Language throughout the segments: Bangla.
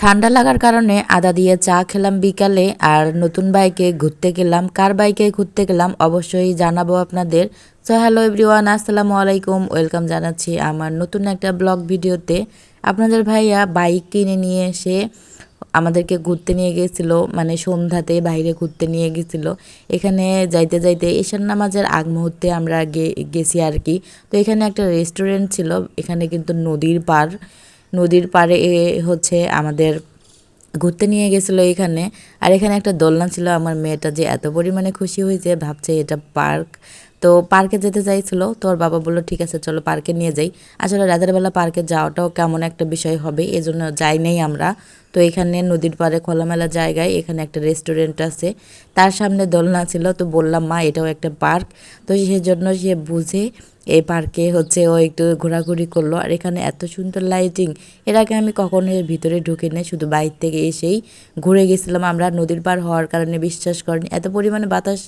ঠান্ডা লাগার কারণে আদা দিয়ে চা খেলাম বিকালে। আর নতুন বাইকে ঘুরতে গেলাম। কার বাইকে ঘুরতে গেলাম অবশ্যই জানাবো আপনাদের। সো হ্যালো এভরিওয়ান, আসসালামু আলাইকুম, ওয়েলকাম জানাচ্ছি আমার নতুন একটা ব্লগ ভিডিওতে। আপনাদের ভাইয়া বাইক কিনে নিয়ে এসে আমাদেরকে ঘুরতে নিয়ে গেছিল, মানে সন্ধ্যাতে বাইরে ঘুরতে নিয়ে গেছিল। এখানে যাইতে যাইতে ঈশান নামাজের আগ মুহূর্তে আমরা গেছি আর কি। তো এখানে একটা রেস্টুরেন্ট ছিল, এখানে কিন্তু নদীর পাড়ে হচ্ছে আমাদের ঘুরতে নিয়ে গেছিলো এখানে। আর এখানে একটা দোলনা ছিল, আমার মেয়েটা যে এত পরিমাণে খুশি হয়েছে, ভাবছে এটা পার্ক। তো পার্কে যেতে চাইছিল, তোর বাবা বললো ঠিক আছে চলো পার্কে নিয়ে যাই। আসলে রাতের বেলা পার্কে যাওয়াটাও কেমন একটা বিষয় হবে, এজন্য যাই নাই আমরা। তো এখানে নদীর পাড়ে খোলামেলা জায়গায় এখানে একটা রেস্টুরেন্ট আছে, তার সামনে দোলনা ছিল। তো বললাম মা এটাও একটা পার্ক। তো সেই জন্য সে বুঝে এই পার্কে হচ্ছে ও একটু ঘোরাঘুরি করলো। আর এখানে এত সুন্দর লাইটিং, এর আগে আমি কখনো এর ভিতরে ঢুকে নেই, শুধু বাইরে থেকে এসেই ঘুরে গেছিলাম আমরা। নদীর পার হওয়ার কারণে বিশ্বাস করেন এত পরিমাণে বাতাস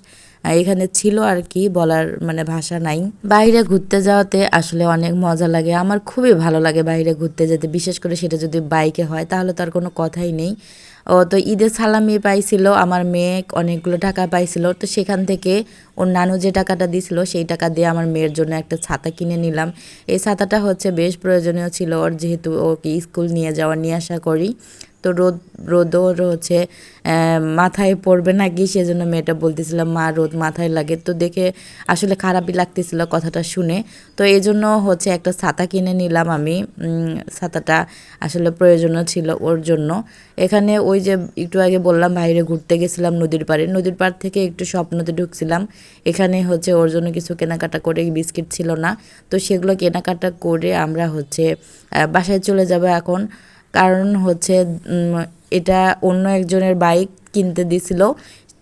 এখানে ছিল আর কি, বলার মানে ভাষা নাই। বাইরে ঘুরতে যাওয়াতে আসলে অনেক মজা লাগে, আমার খুবই ভালো লাগে বাইরে ঘুরতে যেতে, বিশেষ করে সেটা যদি বাইকে হয় তাহলে তার কোনো কথাই নেই। ও তো ঈদের সালামি পাইছিল আমার মেয়ে, অনেকগুলো টাকা পাইছিল। তো সেখান থেকে ওর নানু যে টাকাটা দিছিল সেই টাকা দিয়ে আমার মেয়ের জন্য একটা ছাতা কিনে নিলাম। এই ছাতাটা হচ্ছে বেশ প্রয়োজনীয় ছিল ওর, যেহেতু ওকে স্কুল নিয়ে আসা করি। তো রোদও হচ্ছে মাথায় পড়বে নাকি, সেজন্য মেয়েটা বলতেছিলাম মা রোদ মাথায় লাগে। তো দেখে আসলে খারাপই লাগতেছিল কথাটা শুনে। তো এই জন্য হচ্ছে একটা ছাতা কিনে নিলাম আমি। ছাতাটা আসলে প্রয়োজনীয় ছিল ওর জন্য। এখানে ওই যে একটু আগে বললাম বাইরে ঘুরতে গেছিলাম নদীর পাড় থেকে একটু স্বপ্নতে ঢুকছিলাম। এখানে হচ্ছে ওর জন্য কিছু কেনাকাটা করে, বিস্কিট ছিল না, তো সেগুলো কেনাকাটা করে আমরা হচ্ছে বাসায় চলে যাব এখন। কারণ হচ্ছে এটা অন্য একজনের বাইক কিনতে দিছিল।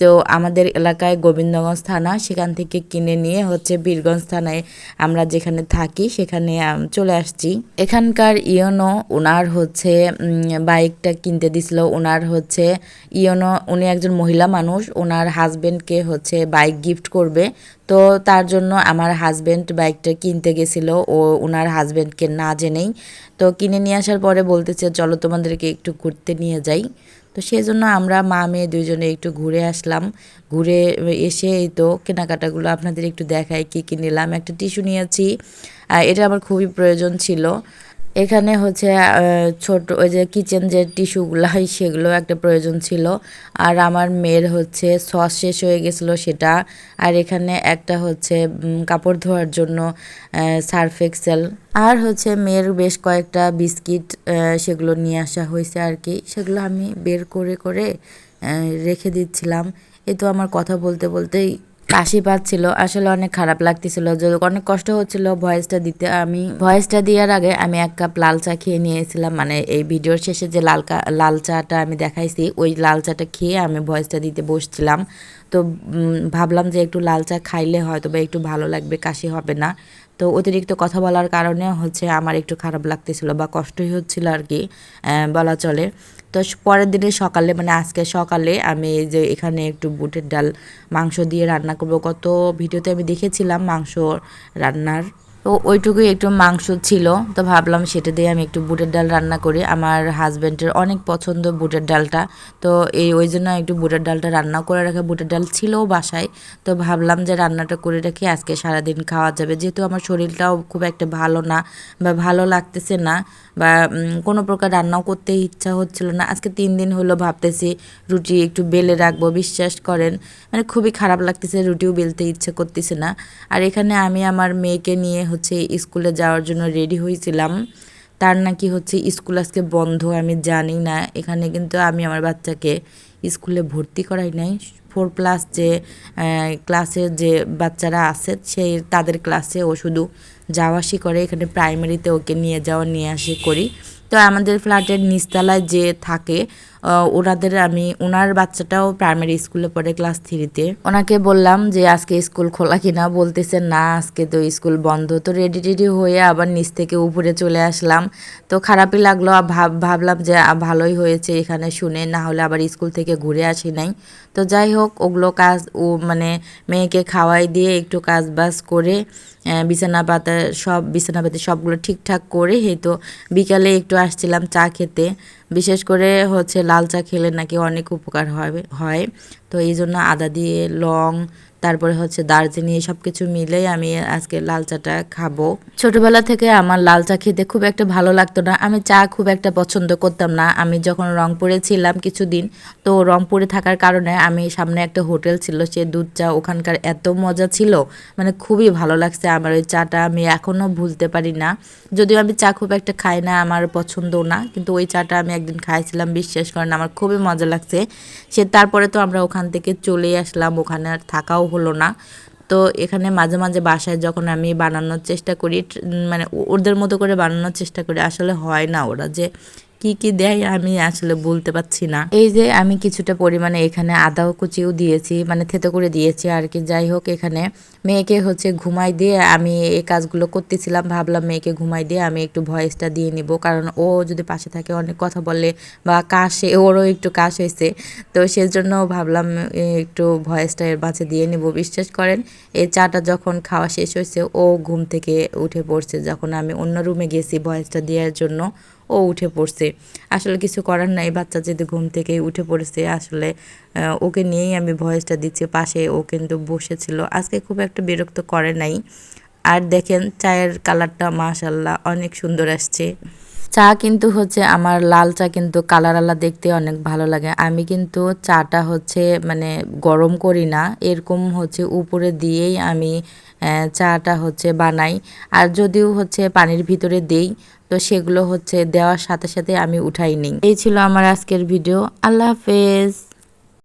তো আমাদের এলাকায় গোবিন্দগঞ্জ থানা, সেখান থেকে কিনে নিয়ে হচ্ছে বীরগঞ্জ থানায় আমরা যেখানে থাকি সেখানে চলে আসছি। এখানকার ইয়নো ওনার হচ্ছে বাইকটা কিনতে দিছিল। ওনার হচ্ছে ইয়নো, উনি একজন মহিলা মানুষ, ওনার হাজবেন্ডকে হচ্ছে বাইক গিফট করবে। তো তার জন্য আমার হাজবেন্ড বাইকটা কিনতে গেছিলো ও ওনার হাজবেন্ডকে না জেনেই। তো কিনে নিয়ে আসার পরে বলতেছে চলো তোমাদেরকে একটু ঘুরতে নিয়ে যাই। তো সেই জন্য আমরা মা মেয়ে দুইজনে একটু ঘুরে আসলাম। ঘুরে এসে এই তো কেনাকাটাগুলো আপনাদের একটু দেখাই কী কী নিলাম। একটা টিস্যু নিয়েছি, এটা আমার খুবই প্রয়োজন ছিল। এখানে হচ্ছে ছোট ওই যে কিচেন যে টিস্যুগুলো হয় সেগুলো একটা প্রয়োজন ছিল। আর আমার মেয়ের হচ্ছে সস শেষ হয়ে গেছিলো সেটা। আর এখানে একটা হচ্ছে কাপড় ধোয়ার জন্য সার্ফ এক্সেল। আর হচ্ছে মেয়ের বেশ কয়েকটা বিস্কিট, সেগুলো নিয়ে আসা হয়েছে আর কি। সেগুলো আমি বের করে করে রেখে দিচ্ছিলাম। এই তো আমার কথা বলতে বলতেই কাশি পাচ্ছিল, আসলে অনেক খারাপ লাগতেছিল, যে অনেক কষ্ট হচ্ছিল ভয়েসটা দিতে। আমি ভয়েসটা দেওয়ার আগে আমি এক কাপ লাল চা খেয়ে নিয়েছিলাম, মানে এই ভিডিওর শেষে যে লাল চাটা আমি দেখাইছি ওই লাল চাটা খেয়ে আমি ভয়েসটা দিতে বসছিলাম। তো ভাবলাম যে একটু লাল চা খাইলে হয়তো বা একটু ভালো লাগবে, কাশি হবে না। তো অতিরিক্ত কথা বলার কারণে হচ্ছে আমার একটু খারাপ লাগতেছিল বা কষ্টই হচ্ছিল আর কি, বলা চলে। তো পরের দিনে সকালে, মানে আজকে সকালে আমি এই যে এখানে একটু বুটের ডাল মাংস দিয়ে রান্না করব। কত ভিডিওতে আমি দেখেছিলাম মাংস রান্নার, তো ওইটুকুই একটু মাংস ছিল। তো ভাবলাম সেটা দিয়ে আমি একটু বুটের ডাল রান্না করি। আমার হাজব্যান্ডের অনেক পছন্দ বুটের ডালটা, তো ওই জন্য একটু বুটের ডালটা রান্না করে রাখা। বুটের ডাল ছিলও বাসায়, তো ভাবলাম যে রান্নাটা করে রাখি, আজকে সারাদিন খাওয়া যাবে। যেহেতু আমার শরীরটাও খুব একটা ভালো না বা ভালো লাগতেছে না, বা কোনো প্রকার রান্নাও করতে ইচ্ছা হচ্ছিল না। আজকে 3 দিন হলো ভাবতেছি রুটি একটু বেলে রাখবো, বিশ্বাস করেন মানে খুবই খারাপ লাগতেছে, রুটিও বেলতে ইচ্ছে করতেছে না। আর এখানে আমি আমার মেয়েকে নিয়ে হচ্ছে স্কুলে যাওয়ার জন্য রেডি হয়েছিলাম। তার নাকি হচ্ছে স্কুল আজকে বন্ধ, আমি জানি না। এখানে কিন্তু আমি আমার বাচ্চাকে স্কুলে ভর্তি করাই নাই। 4+ যে ক্লাসের যে বাচ্চারা আছে সেই তাদের ক্লাসে ও শুধু যাওয়া আসি করে। এখানে প্রাইমারিতে ওকে নিয়ে যাওয়া নিয়ে আসি করি। তো আমাদের ফ্ল্যাটের নিচতলায় যে থাকে ওনার বাচ্চাটাও প্রাইমারি স্কুলে পড়ে ক্লাস 3-তে। ওনাকে বললাম যে আজকে স্কুল খোলা কিনা, বলতেছে না আজকে তো স্কুল বন্ধ। তো রেডি হয়ে আবার নিচ থেকে উপরে চলে আসলাম। তো খারাপই লাগলো, ভাবলাম যে ভালোই হয়েছে এখানে শুনে, না হলে আবার স্কুল থেকে ঘুরে আসি নাই। তো যাই হোক ওগুলো কাজ মানে মেয়েকে খাওয়াই দিয়ে একটু কাজ বাজ করে বিছানাপাতি সবগুলো ঠিকঠাক করে এই তো বিকালে একটু আসছিলাম চা খেতে। বিশেষ করে হচ্ছে লাল চা খেলে নাকি অনেক উপকার হয়। তো এই জন্য আদা দিয়ে লং, তারপরে হচ্ছে দারচিনি সব কিছু মিলেই আমি আজকে লাল চাটা খাবো। ছোটবেলা থেকে আমার লাল চা খেতে খুব একটা ভালো লাগতো না, আমি চা খুব একটা পছন্দ করতাম না। আমি যখন রংপুরে ছিলাম কিছুদিন, তো রংপুরে থাকার কারণে আমি সামনে একটা হোটেল ছিল, সে দুধ চা ওখানকার এত মজা ছিল, মানে খুবই ভালো লাগছে আমার ওই চাটা, আমি এখনও ভুলতে পারি না। যদিও আমি চা খুব একটা খাই না, আমার পছন্দও না, কিন্তু ওই চাটা আমি একদিন খাইছিলাম, বিশ্বাস করেন আমার খুবই মজা লাগছে। তারপরে তো আমরা ওখান থেকে চলে আসলাম, ওখানে আর থাকাও হলো না। তো এখানে মাঝে মাঝে বাসায় যখন আমি বানানোর চেষ্টা করি, মানে ওদের মতো করে বানানোর চেষ্টা করি, আসলে হয় না, ওরা যে কি কি দেয় আমি আসলে বলতে পারছি না। এই যে আমি কিছুটা পরিমাণে এখানে আদাও কুচিও দিয়েছি, মানে থেতো করে দিয়েছি আর কি। যাই হোক, এখানে মেয়েকে হচ্ছে ঘুমাই দিয়ে আমি এই কাজগুলো করতেছিলাম, ভাবলাম মেয়েকে ঘুমাই দিয়ে আমি একটু ভয়েসটা দিয়ে নিব, কারণ ও যদি পাশে থাকে অনেক কথা বলে বা কাশে, ওরও একটু কাশ হয়েছে, তো সেজন্য ভাবলাম একটু ভয়েসটা এর মাঝে দিয়ে নিব। বিশ্বাস করেন, এই চাটা যখন খাওয়া শেষ হয়েছে ও ঘুম থেকে উঠে পড়ছে, যখন আমি অন্য রুমে গেছি ভয়েসটা দেওয়ার জন্য ও উঠে পড়ছে। আসলে কিছু করার নাই, বাচ্চা যদি ঘুম থেকে উঠে পড়েছে, আসলে ওকে নিয়েই আমি ভয়েসটা দিচ্ছি। পাশে ও কিন্তু বসেছিল, আজকে খুব একটা বিরক্ত করে নাই। আর দেখেন চায়ের কালারটা মাশাল্লাহ অনেক সুন্দর আসছে। চা কিন্তু হচ্ছে আমার লাল চা কিন্তু কালারওয়ালা দেখতে অনেক ভালো লাগে। আমি কিন্তু চাটা হচ্ছে মানে গরম করি না, এরকম হচ্ছে উপরে দিয়েই আমি চাটা হচ্ছে বানাই। আর যদিও হচ্ছে পানির ভিতরে দেই, তো সেগুলো হচ্ছে দেওয়ার সাথে সাথে আমি উঠাই নিই। এই ছিল আমার আজকের ভিডিও। আল্লাহ হাফেজ।